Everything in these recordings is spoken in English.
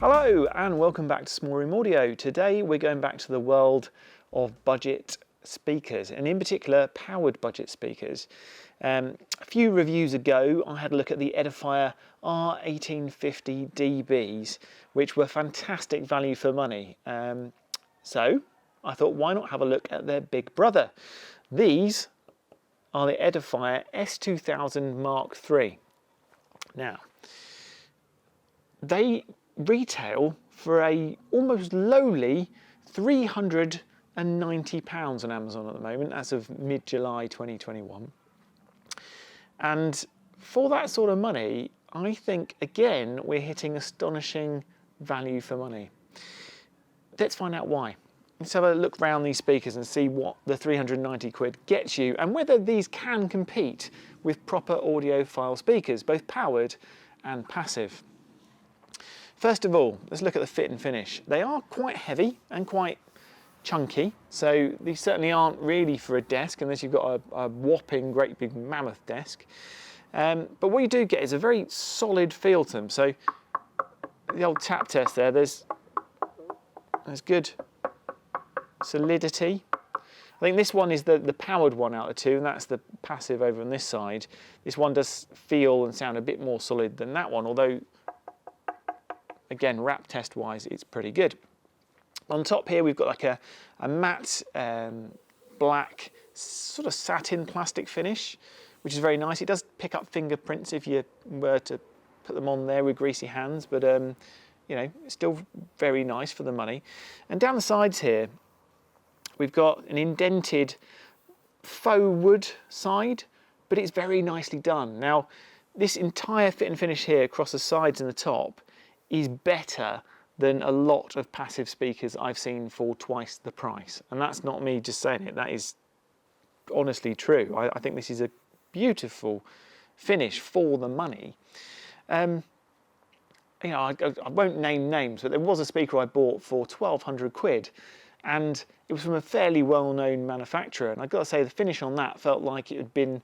Hello and welcome back to Small Room Audio. Today we're going back to the world of budget speakers, and in particular powered budget speakers. A few reviews ago I had a look at the Edifier R1850 DBs, which were fantastic value for money. So I thought, why not have a look at their big brother? These are the Edifier S2000 MKIII. Now, they retail for a almost lowly £390 on Amazon at the moment, as of mid-July 2021. And for that sort of money, I think again we're hitting astonishing value for money. Let's find out why. Let's have a look around these speakers and see what the 390 quid gets you and whether these can compete with proper audiophile speakers, both powered and passive. First of all, let's look at the fit and finish. They are quite heavy and quite chunky, so these certainly aren't really for a desk unless you've got a whopping great big mammoth desk. But what you do get is a very solid feel to them. So the old tap test there's good solidity. I think this one is the powered one out of the two, and that's the passive over on this side. This one does feel and sound a bit more solid than that one, although again, rap test wise, it's pretty good. On top here, we've got like a matte black sort of satin plastic finish, which is very nice. It does pick up fingerprints if you were to put them on there with greasy hands, but you know, it's still very nice for the money. And down the sides here, we've got an indented faux wood side, but it's very nicely done. Now, this entire fit and finish here across the sides and the top is better than a lot of passive speakers I've seen for twice the price. And that's not me just saying it, that is honestly true. I think this is a beautiful finish for the money. You know, I won't name names, but there was a speaker I bought for 1,200 quid, and it was from a fairly well-known manufacturer. And I've got to say, the finish on that felt like it had been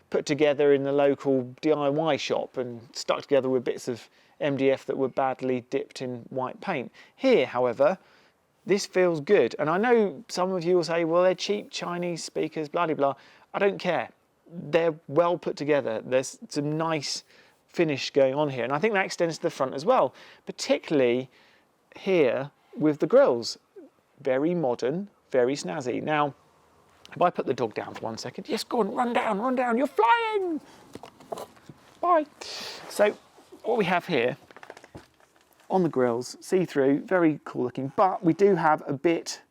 put together in the local DIY shop and stuck together with bits of MDF that were badly dipped in white paint. Here, however, this feels good. And I know some of you will say, well, they're cheap Chinese speakers, blah, blah, blah. I don't care. They're well put together. There's some nice finish going on here. And I think that extends to the front as well, particularly here with the grills. Very modern, very snazzy. Now, if I put the dog down for 1 second, yes, go on, run down, you're flying. Bye. So what we have here on the grills, see-through, very cool looking, but we do have a bit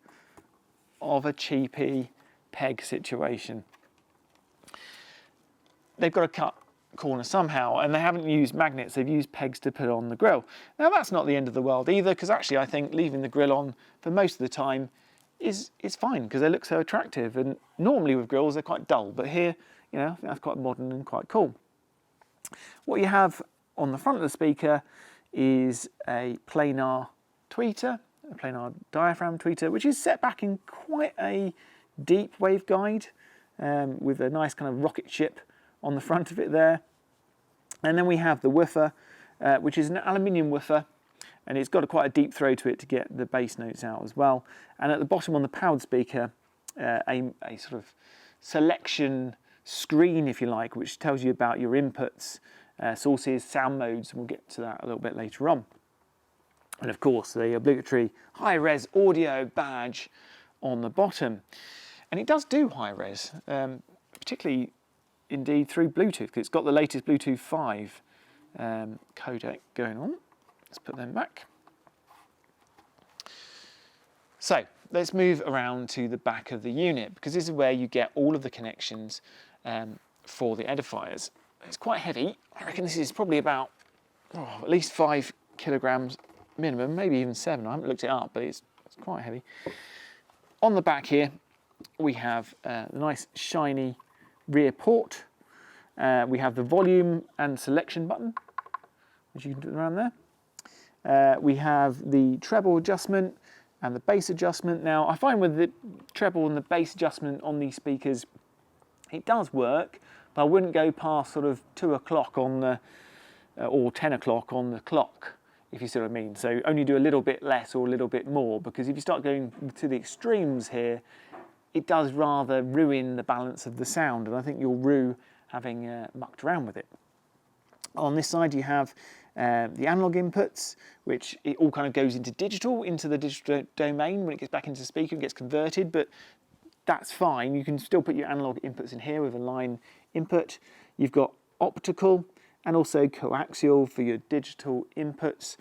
of a cheapy peg situation. They've got to cut corner somehow, and they haven't used magnets, they've used pegs to put on the grill. Now that's not the end of the world either, because actually I think leaving the grill on for most of the time is fine, because they look so attractive, and normally with grills they're quite dull, but here, you know, I think that's quite modern and quite cool. What you have on the front of the speaker is a planar tweeter, a planar diaphragm tweeter, which is set back in quite a deep waveguide with a nice kind of rocket ship on the front of it there. And then we have the woofer, which is an aluminium woofer, and it's got quite a deep throw to it to get the bass notes out as well. And at the bottom on the powered speaker, a sort of selection screen, if you like, which tells you about your inputs, sources, sound modes, and we'll get to that a little bit later on. And of course, the obligatory high-res audio badge on the bottom. And it does do high-res, particularly indeed through Bluetooth, because it's got the latest Bluetooth 5 codec going on. Let's put them back. So let's move around to the back of the unit, because this is where you get all of the connections for the Edifiers. It's quite heavy. I reckon this is probably about at least 5 kilograms minimum, maybe even 7. I haven't looked it up, but it's quite heavy. On the back here, we have the nice shiny rear port. We have the volume and selection button, which you can do around there. We have the treble adjustment and the bass adjustment. Now, I find with the treble and the bass adjustment on these speakers, it does work, but I wouldn't go past sort of 2 o'clock on the, or 10 o'clock on the clock. if you see what I mean. So only do a little bit less or a little bit more, because if you start going to the extremes here, it does rather ruin the balance of the sound, and I think you'll rue having mucked around with it. On this side you have the analog inputs, which it all kind of goes into the digital domain. When it gets back into the speaker, it gets converted, but that's fine. You can still put your analog inputs in here with a line input. You've got optical and also coaxial for your digital inputs.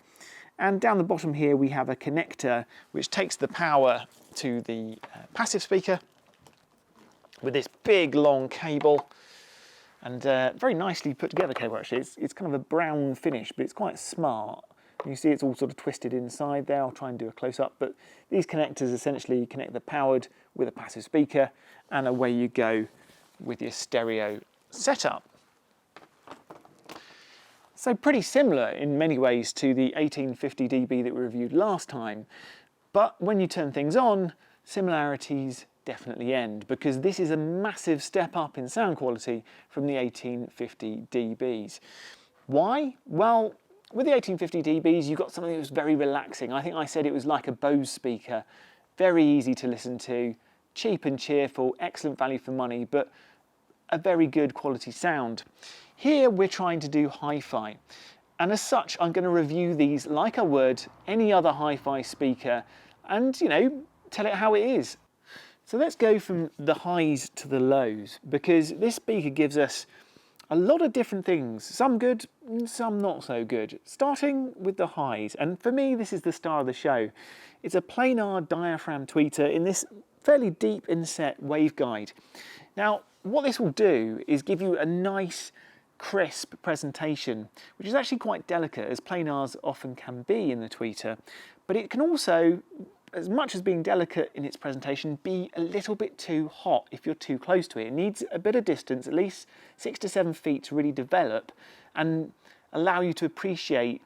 And down the bottom here we have a connector which takes the power to the passive speaker with this big long cable, and very nicely put together cable actually. It's kind of a brown finish, but it's quite smart. You see it's all sort of twisted inside there. I'll try and do a close-up, but these connectors essentially connect the powered with a passive speaker, and away you go with your stereo setup. So pretty similar in many ways to the 1850 dB that we reviewed last time, but when you turn things on, similarities definitely end, because this is a massive step up in sound quality from the 1850 dBs. Why? Well, with the 1850 dBs, you got something that was very relaxing. I think I said it was like a Bose speaker, very easy to listen to, cheap and cheerful, excellent value for money, but a very good quality sound. Here we're trying to do hi-fi, and as such I'm going to review these like I would any other hi-fi speaker and, you know, tell it how it is. So let's go from the highs to the lows, because this speaker gives us a lot of different things, some good, some not so good. Starting with the highs, and for me this is the star of the show. It's a planar diaphragm tweeter in this fairly deep inset waveguide. Now what this will do is give you a nice crisp presentation, which is actually quite delicate, as planars often can be in the tweeter, but it can also, as much as being delicate in its presentation, be a little bit too hot if you're too close to it. It needs a bit of distance, at least 6 to 7 feet, to really develop and allow you to appreciate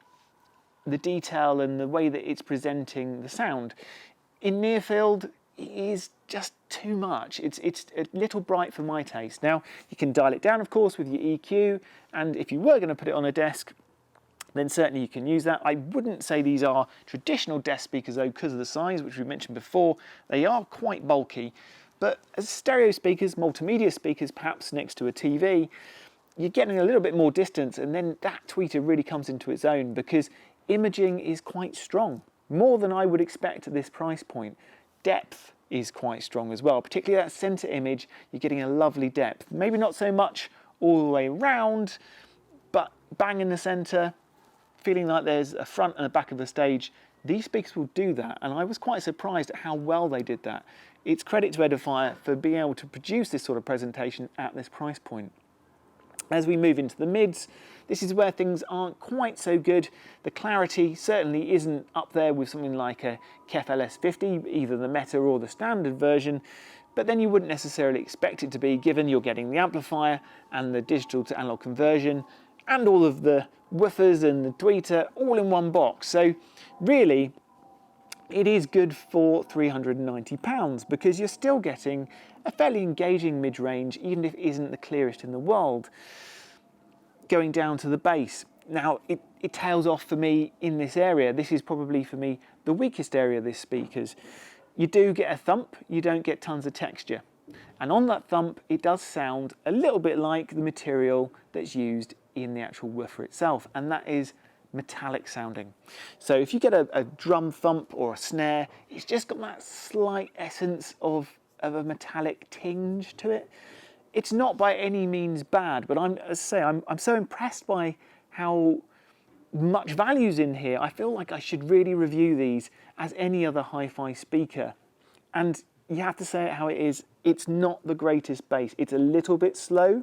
the detail and the way that it's presenting the sound. In near field, it is just too much. It's a little bright for my taste. Now, you can dial it down, of course, with your EQ, and if you were going to put it on a desk, then certainly you can use that. I wouldn't say these are traditional desk speakers though, because of the size, which we mentioned before. They are quite bulky, but as stereo speakers, multimedia speakers, perhaps next to a TV, you're getting a little bit more distance, and then that tweeter really comes into its own, because imaging is quite strong, more than I would expect at this price point. Depth is quite strong as well, particularly that center image. You're getting a lovely depth, maybe not so much all the way around, but bang in the center, feeling like there's a front and a back of the stage. These speakers will do that, and I was quite surprised at how well they did that. It's credit to Edifier for being able to produce this sort of presentation at this price point. As we move into the mids, this is where things aren't quite so good. The clarity certainly isn't up there with something like a KEF LS50, either the Meta or the standard version, but then you wouldn't necessarily expect it to be, given you're getting the amplifier and the digital to analog conversion and all of the woofers and the tweeter all in one box. So really, it is good for £390, because you're still getting a fairly engaging mid-range, even if it isn't the clearest in the world. Going down to the bass. Now, it tails off for me in this area. This is probably, for me, the weakest area of this speaker's. You do get a thump, you don't get tons of texture. And on that thump, it does sound a little bit like the material that's used in the actual woofer itself, and that is metallic sounding. So if you get a drum thump or a snare, it's just got that slight essence of a metallic tinge to it. It's not by any means bad, but I'm so impressed by how much value's in here. I feel like I should really review these as any other hi-fi speaker. And you have to say it how it is. It's not the greatest bass. It's a little bit slow.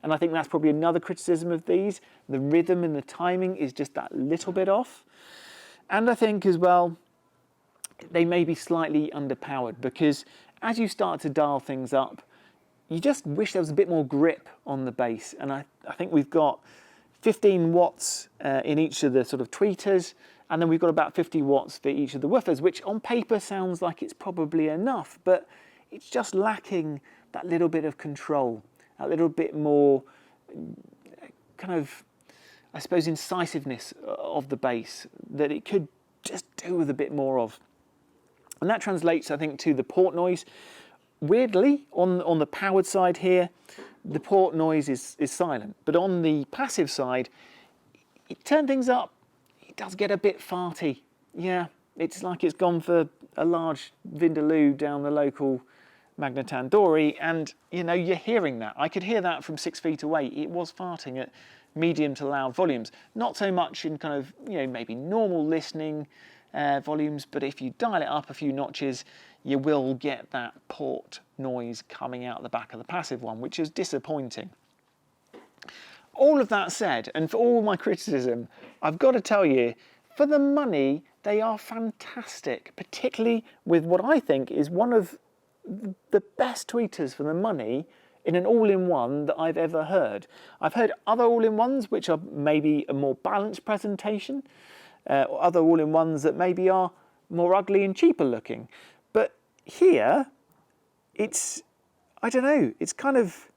And I think that's probably another criticism of these. The rhythm and the timing is just that little bit off. And I think as well, they may be slightly underpowered, because as you start to dial things up, you just wish there was a bit more grip on the bass. And I think we've got 15 watts in each of the sort of tweeters, and then we've got about 50 watts for each of the woofers, which on paper sounds like it's probably enough, but it's just lacking that little bit of control, a little bit more kind of I suppose, incisiveness of the bass that it could just do with a bit more of. And that translates, I think, to the port noise. Weirdly, on the powered side here, the port noise is silent. But on the passive side, you turn things up, it does get a bit farty. Yeah, it's like it's gone for a large Vindaloo down the local Magnetandori, and you know, you're hearing that. I could hear that from 6 feet away. It was farting at medium to loud volumes. Not so much in kind of, you know, maybe normal listening volumes, but if you dial it up a few notches, you will get that port noise coming out the back of the passive one, which is disappointing. All of that said, and for all my criticism, I've got to tell you, for the money, they are fantastic, particularly with what I think is one of the best tweeters for the money in an all-in-one that I've ever heard. I've heard other all-in-ones which are maybe a more balanced presentation, or other all-in-ones that maybe are more ugly and cheaper looking. But here, it's, I don't know, it's kind of,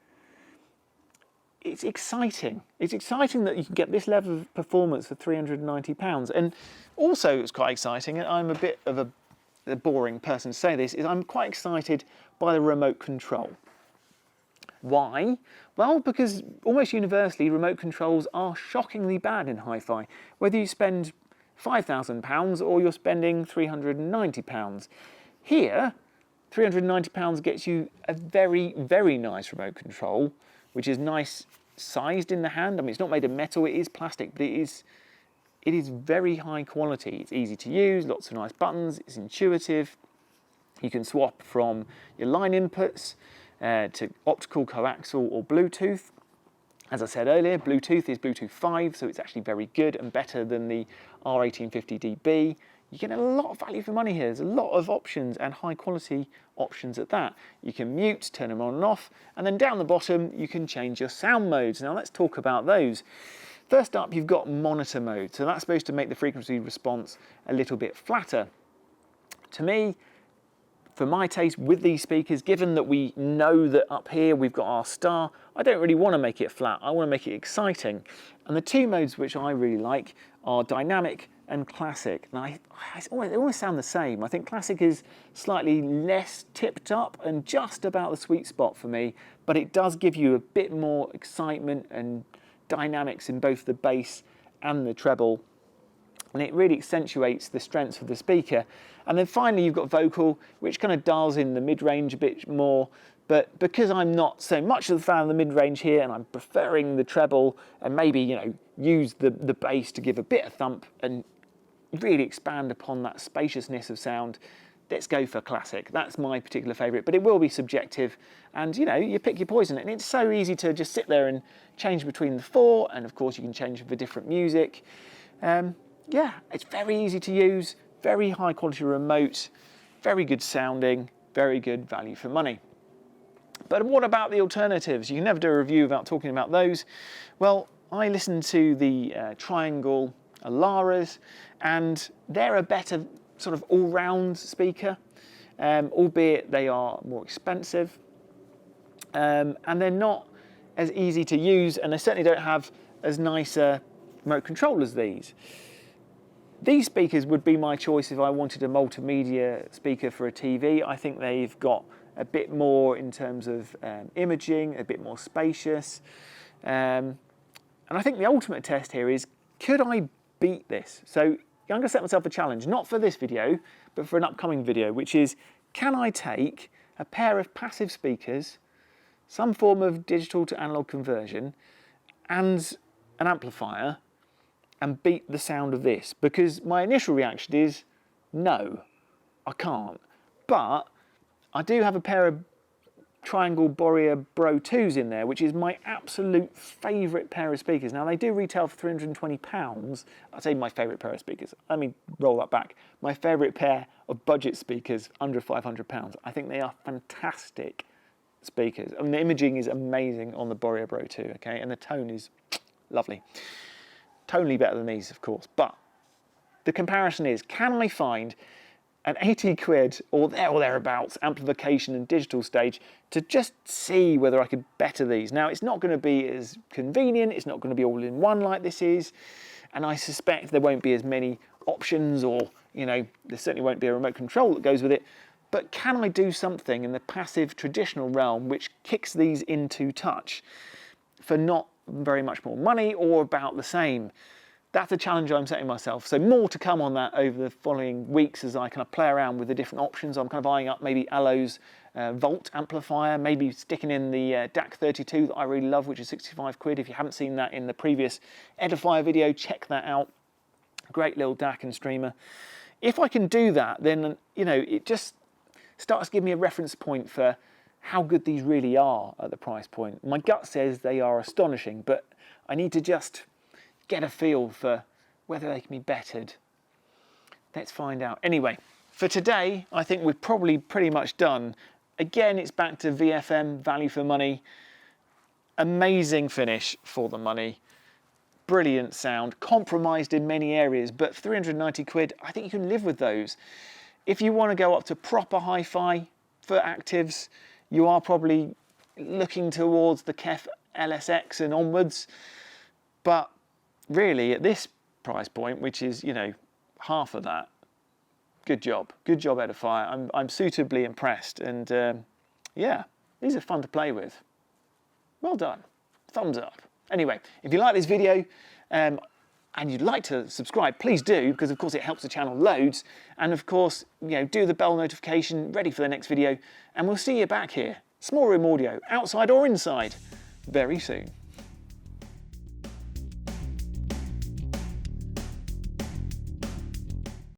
it's exciting. It's exciting that you can get this level of performance for £390. And also it's quite exciting, and I'm a bit of a boring person to say this, is I'm quite excited by the remote control. Why? Well, because almost universally remote controls are shockingly bad in hi-fi. Whether you spend £5,000 or you're spending £390. Here, £390 gets you a very, very nice remote control, which is nice sized in the hand. I mean, it's not made of metal, it is plastic, but it is very high quality. It's easy to use, lots of nice buttons, it's intuitive. You can swap from your line inputs to optical, coaxial or Bluetooth. As I said earlier, Bluetooth is Bluetooth 5, so it's actually very good and better than the R1850DB. You get a lot of value for money here. There's a lot of options and high quality options at that. You can mute, turn them on and off, and then down the bottom you can change your sound modes. Now let's talk about those. First up, you've got monitor mode. So that's supposed to make the frequency response a little bit flatter. To me, for my taste with these speakers, given that we know that up here we've got our star, I don't really want to make it flat. I want to make it exciting. And the two modes which I really like are dynamic and classic. Now, they always sound the same. I think classic is slightly less tipped up and just about the sweet spot for me, but it does give you a bit more excitement and dynamics in both the bass and the treble, and it really accentuates the strengths of the speaker. And then finally you've got vocal, which kind of dials in the mid-range a bit more, but because I'm not so much of a fan of the mid-range here and I'm preferring the treble and maybe, you know, use the bass to give a bit of thump and really expand upon that spaciousness of sound, let's go for classic. That's my particular favourite, but it will be subjective, and you know, you pick your poison. And it's so easy to just sit there and change between the four, and of course you can change for different music. Yeah, it's very easy to use, very high quality remote, very good sounding, very good value for money. But what about the alternatives? You can never do a review without talking about those. Well, I listened to the Triangle Alaras, and they're a better sort of all-round speaker, albeit they are more expensive, and they're not as easy to use, and they certainly don't have as nice a remote control as these. These speakers would be my choice if I wanted a multimedia speaker for a TV. I think they've got a bit more in terms of imaging, a bit more spacious, and I think the ultimate test here is, could I beat this? So I'm going to set myself a challenge, not for this video, but for an upcoming video, which is, can I take a pair of passive speakers, some form of digital to analog conversion, and an amplifier, and beat the sound of this? Because my initial reaction is, no, I can't. But I do have a pair of Triangle Borea Bro 2s in there, which is my absolute favourite pair of speakers. Now, they do retail for £320. I'd say my favourite pair of speakers. Let me roll that back. My favourite pair of budget speakers under £500. I think they are fantastic speakers. I mean, the imaging is amazing on the Borea Bro 2, okay? And the tone is lovely. Tonally better than these, of course. But the comparison is, can I find an 80 quid or thereabouts amplification and digital stage to just see whether I could better these. Now, it's not going to be as convenient, it's not going to be all in one like this is, and I suspect there won't be as many options, or, you know, there certainly won't be a remote control that goes with it. But can I do something in the passive traditional realm which kicks these into touch for not very much more money or about the same? That's a challenge I'm setting myself. So more to come on that over the following weeks as I kind of play around with the different options. I'm kind of eyeing up maybe Allo's Volt amplifier, maybe sticking in the DAC 32 that I really love, which is 65 quid. If you haven't seen that in the previous Edifier video, check that out. Great little DAC and streamer. If I can do that, then, you know, it just starts to give me a reference point for how good these really are at the price point. My gut says they are astonishing, but I need to just get a feel for whether they can be bettered. Let's find out. Anyway, for today, I think we're probably pretty much done. Again, it's back to VFM, value for money. Amazing finish for the money. Brilliant sound, compromised in many areas, but 390 quid, I think you can live with those. If you want to go up to proper hi-fi for actives, you are probably looking towards the KEF LSX and onwards. But really, at this price point, which is, you know, half of that, good job Edifier. I'm suitably impressed, and yeah, these are fun to play with. Well done, thumbs up. Anyway, if you like this video and you'd like to subscribe, please do, because of course it helps the channel loads. And of course, you know, do the bell notification, ready for the next video, and we'll see you back here, small room audio, outside or inside, very soon.